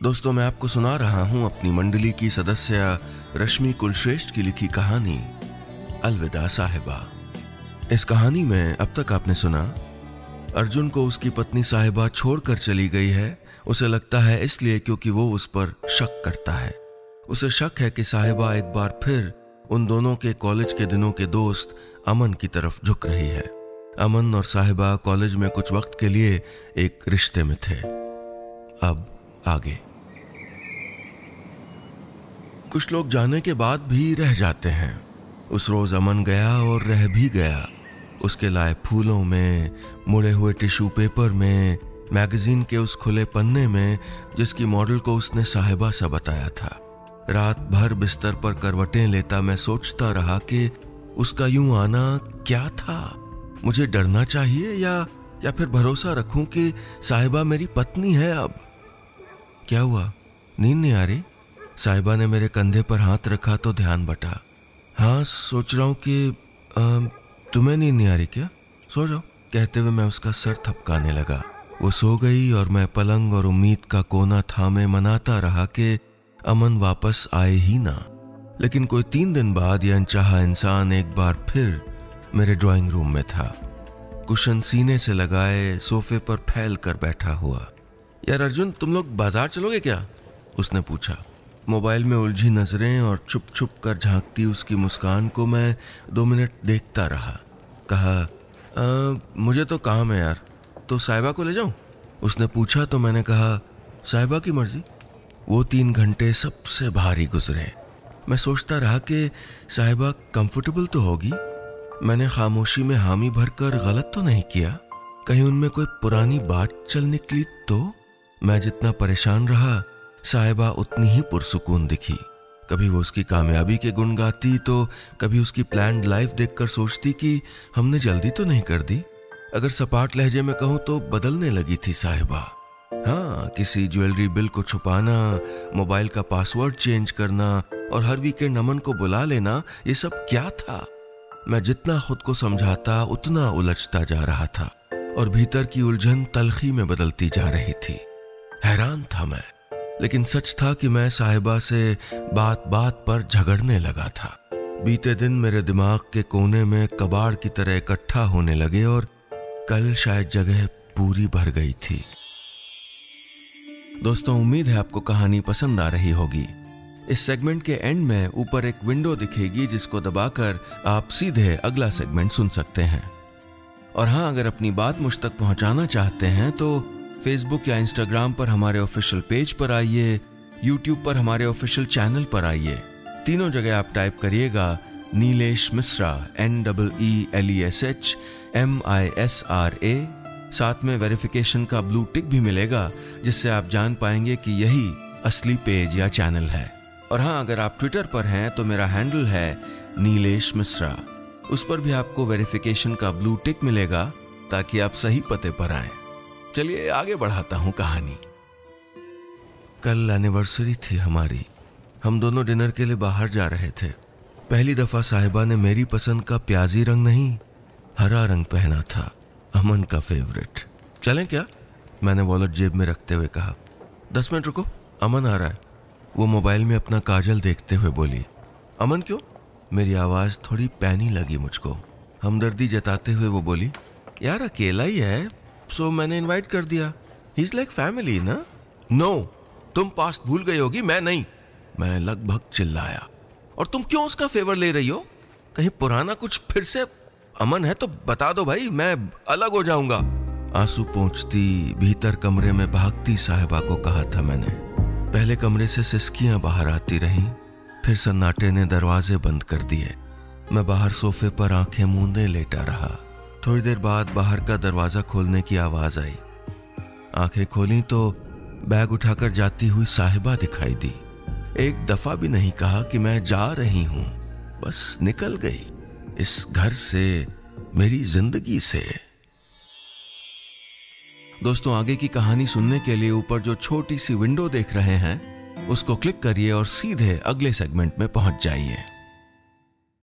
दोस्तों, मैं आपको सुना रहा हूं अपनी मंडली की सदस्य रश्मि कुलश्रेष्ठ की लिखी कहानी अलविदा साहिबा। इस कहानी में अब तक आपने सुना, अर्जुन को उसकी पत्नी साहिबा छोड़कर चली गई है। उसे लगता है इसलिए क्योंकि वो उस पर शक करता है। उसे शक है कि साहिबा एक बार फिर उन दोनों के कॉलेज के दिनों के दोस्त अमन की तरफ झुक रही है। अमन और साहिबा कॉलेज में कुछ वक्त के लिए एक रिश्ते में थे। अब आगे कुछ लोग जाने के बाद भी रह जाते हैं। उस रोज अमन गया और रह भी गया। उसके लाए फूलों में, मुड़े हुए टिश्यू पेपर में, मैगजीन के उस खुले पन्ने में जिसकी मॉडल को उसने साहिबा सा बताया था। रात भर बिस्तर पर करवटें लेता मैं सोचता रहा कि उसका यूं आना क्या था। मुझे डरना चाहिए या फिर भरोसा रखूं कि साहिबा मेरी पत्नी है। अब क्या हुआ? नींद नहीं आ रही? साहिबा ने मेरे कंधे पर हाथ रखा तो ध्यान बटा। हाँ, सोच रहा हूं कि तुम्हें नींद नहीं आ रही क्या? सो जाओ, कहते हुए मैं उसका सर थपकाने लगा। वो सो गई और मैं पलंग और उम्मीद का कोना थामे मनाता रहा कि अमन वापस आए ही ना। लेकिन कोई 3 दिन बाद यह अनचाहा इंसान एक बार फिर मेरे ड्राइंग रूम में था, कुशन सीने से लगाए सोफे पर फैल कर बैठा हुआ। यार अर्जुन, तुम लोग बाजार चलोगे क्या? उसने पूछा। मोबाइल में उलझी नजरें और छुप छुप कर झांकती उसकी मुस्कान को मैं 2 मिनट देखता रहा। कहा, मुझे तो काम है यार, तो साहिबा को ले जाऊं? उसने पूछा तो मैंने कहा, साहिबा की मर्जी। वो 3 घंटे सबसे भारी गुजरे। मैं सोचता रहा कि साहिबा कंफर्टेबल तो होगी। मैंने खामोशी में हामी भरकर गलत तो नहीं किया। कहीं उनमें कोई पुरानी बात चल निकली तो? मैं जितना परेशान रहा, साहिबा उतनी ही पुरसुकून दिखी। कभी वो उसकी कामयाबी के गुण गाती तो कभी उसकी प्लान्ड लाइफ देखकर सोचती कि हमने जल्दी तो नहीं कर दी। अगर सपाट लहजे में कहूं तो बदलने लगी थी साहिबा। हाँ, किसी ज्वेलरी बिल को छुपाना, मोबाइल का पासवर्ड चेंज करना और हर वीकेंड अमन को बुला लेना, ये सब क्या था? मैं जितना खुद को समझाता उतना उलझता जा रहा था और भीतर की उलझन तलखी में बदलती जा रही थी। हैरान था मैं, लेकिन सच था कि मैं साहिबा से बात बात पर झगड़ने लगा था। बीते दिन मेरे दिमाग के कोने में कबाड़ की तरह इकट्ठा होने लगे और कल शायद जगह पूरी भर गई थी। दोस्तों, उम्मीद है आपको कहानी पसंद आ रही होगी। इस सेगमेंट के एंड में ऊपर एक विंडो दिखेगी जिसको दबाकर आप सीधे अगला सेगमेंट सुन सकते हैं। और हाँ, अगर अपनी बात मुझ तक पहुंचाना चाहते हैं तो फेसबुक या इंस्टाग्राम पर हमारे ऑफिशियल पेज पर आइए, यूट्यूब पर हमारे ऑफिशियल चैनल पर आइए। तीनों जगह आप टाइप करिएगा नीलेश मिश्रा, NEELESH MISRA। साथ में वेरिफिकेशन का ब्लू टिक भी मिलेगा जिससे आप जान पाएंगे कि यही असली पेज या चैनल है। और हाँ, अगर आप ट्विटर पर हैं तो मेरा हैंडल है नीलेश मिश्रा। उस पर भी आपको वेरिफिकेशन का ब्लू टिक मिलेगा ताकि आप सही पते पर आएं। चलिए आगे बढ़ाता हूं कहानी। कल एनिवर्सरी थी हमारी। हम दोनों डिनर के लिए बाहर जा रहे थे। पहली दफा साहिबा ने मेरी पसंद का प्याजी रंग नहीं, हरा रंग पहना था, अमन का फेवरेट। चलें क्या? मैंने वॉलेट जेब में रखते हुए कहा। 10 मिनट रुको, अमन आ रहा है। वो मोबाइल में अपना काजल देखते हुए बोली। अमन क्यों? मेरी आवाज थोड़ी पैनी लगी मुझको। हमदर्दी जताते हुए वो बोली, यार अकेला ही है, सो मैंने इनवाइट कर दिया। ही इज लाइक फैमिली ना। नो, तुम पास्ट भूल गई होगी, मैं नहीं। मैं लगभग चिल्लाया। और तुम क्यों उसका फेवर ले रही हो? कहीं पुराना कुछ फिर से अमन है तो बता दो भाई, मैं अलग हो जाऊंगा। आंसू पोंछती भीतर कमरे में भागती साहिबा को कहा था मैंने। पहले कमरे से सिसकियां बाहर आती रहीं, फिर सन्नाटे ने दरवाजे बंद कर दिए। मैं बाहर सोफे पर आंखें मूंदे लेटा रहा। थोड़ी देर बाद बाहर का दरवाजा खोलने की आवाज आई। आंखें खोली तो बैग उठाकर जाती हुई साहिबा दिखाई दी। एक दफा भी नहीं कहा कि मैं जा रही हूं, बस निकल गई इस घर से, मेरी जिंदगी से। दोस्तों, आगे की कहानी सुनने के लिए ऊपर जो छोटी सी विंडो देख रहे हैं उसको क्लिक करिए और सीधे अगले सेगमेंट में पहुंच जाइए।